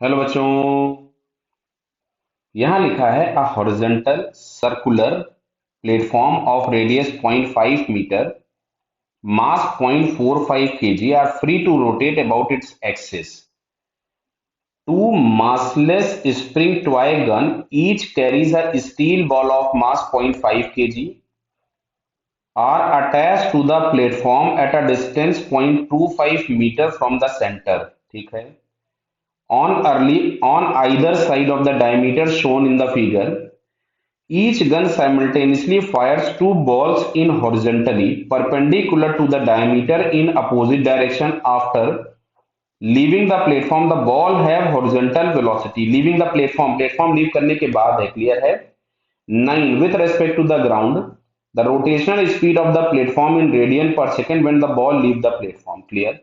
Hello बच्चों। यहाँ लिखा है a horizontal circular platform of radius 0.5 metre mass 0.45 kg are free to rotate about its axis. Two massless spring toy gun each carries a steel ball of mass 0.5 kg are attached to the platform at a distance 0.25 meter from the center. ठीक है. On either side of the diameter shown in the figure, each gun simultaneously fires two balls in horizontally perpendicular to the diameter in opposite direction. After leaving the platform, the ball have horizontal velocity. Leaving the platform leave करने के बाद है, clear है. 9 with respect to the ground, the rotational speed of the platform in radian per second when the ball leave the platform. Clear.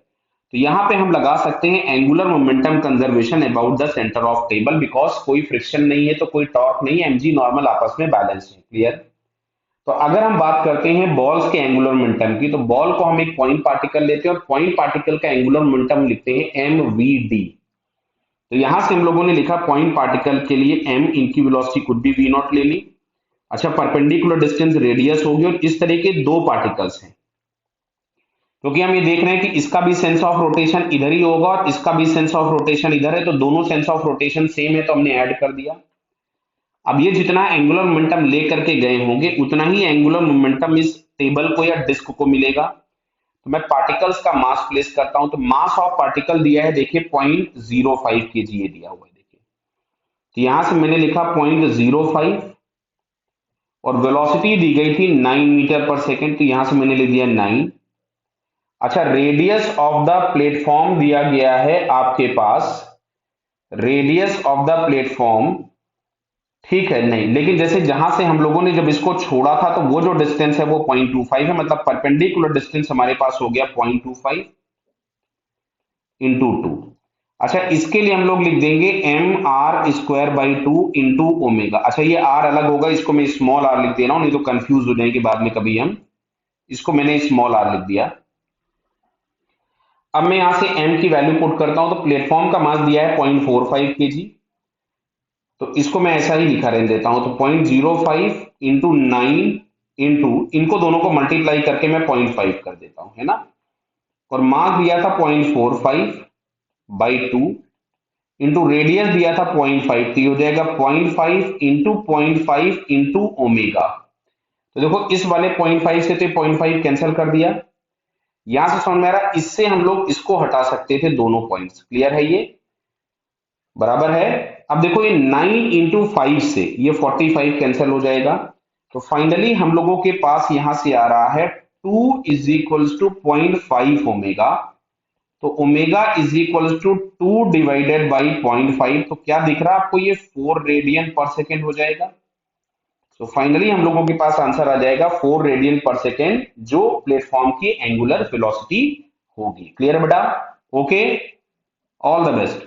तो यहाँ पे हम लगा सकते हैं angular momentum conservation about the centre of table, because कोई friction नहीं है तो कोई टॉर्क नहीं है, एमजी नॉर्मल आपस में बैलेंस है. क्लियर. तो अगर हम बात करते हैं बॉल्स के एंगुलर मोमेंटम की, तो बॉल को हम एक पॉइंट पार्टिकल लेते हैं और पॉइंट पार्टिकल का एंगुलर मोमेंटम लिखते हैं एम वी डी. तो यहां से हम लोगों ने लिखा पॉइंट पार्टिकल के लिए एम, इनकी वेलोसिटी कुछ भी वी नॉट ले ली. अच्छा, परपेंडिकुलर डिस्टेंस रेडियस होगी और इस तरह के दो पार्टिकल्स हैं, क्योंकि हम ये देख रहे हैं कि इसका भी सेंस ऑफ रोटेशन इधर ही होगा और इसका भी सेंस ऑफ रोटेशन इधर है, तो दोनों सेंस ऑफ रोटेशन सेम है तो हमने ऐड कर दिया. अब ये जितना एंगुलर मोमेंटम लेकर के गए होंगे उतना ही एंगुलर मोमेंटम इस टेबल को या डिस्क को मिलेगा. तो मैं पार्टिकल्स का मास प्लेस करता हूं, तो मास ऑफ पार्टिकल दिया है, देखिए 0.05 kg ये दिया हुआ है. देखिए, तो यहां से मैंने लिखा 0.05 और वेलोसिटी दी गई थी 9 मीटर पर सेकेंड, तो यहां से मैंने लिख दिया 9. अच्छा, रेडियस ऑफ द प्लेटफॉर्म दिया गया है आपके पास, रेडियस ऑफ द प्लेटफॉर्म, ठीक है. नहीं, लेकिन जैसे जहां से हम लोगों ने जब इसको छोड़ा था तो वो जो डिस्टेंस है वो 0.25 है, मतलब परपेंडिकुलर डिस्टेंस हमारे पास हो गया 0.25 इंटू 2. अच्छा, इसके लिए हम लोग लिख देंगे M R square by 2 into omega. अच्छा, ये आर अलग होगा, इसको मैं स्मॉल आर लिख दे रहा हूं, नहीं तो कंफ्यूज हो जाएंगे बाद में कभी हम. इसको मैंने स्मॉल आर लिख दिया. अब मैं यहां से m की वैल्यू पुट करता हूं, तो प्लेटफॉर्म का मास दिया है 0.45 kg, तो इसको मैं ऐसा ही लिखा रहने देता हूं. तो 0.05 इंटू 9 इंटू, इनको दोनों को मल्टीप्लाई करके मैं 0.5 कर देता हूं, है ना. और मास दिया था 0.45 बाई 2 इंटू रेडियस दिया था 0.5, तो ये हो जाएगा 0.5 इंटू 0.5 इंटू ओमेगा. तो देखो, इस वाले 0.5 से तो 0.5 कैंसिल कर दिया. यहां से समझ में आ रहा, इससे हम लोग इसको हटा सकते थे दोनों पॉइंट्स. क्लियर है, ये बराबर है. अब देखो, ये 9 इंटू 5 से ये 45 कैंसिल हो जाएगा. तो फाइनली हम लोगों के पास यहां से आ रहा है 2 इज इक्वल्स टू 0.5 ओमेगा. तो omega is equals to 2 divided by 0.5. तो क्या दिख रहा है आपको, ये 4 रेडियन पर सेकेंड हो जाएगा. तो फाइनली हम लोगों के पास आंसर आ जाएगा 4 रेडियन पर सेकेंड, जो प्लेटफॉर्म की एंगुलर वेलोसिटी होगी. क्लियर बेटा? Okay, all the best.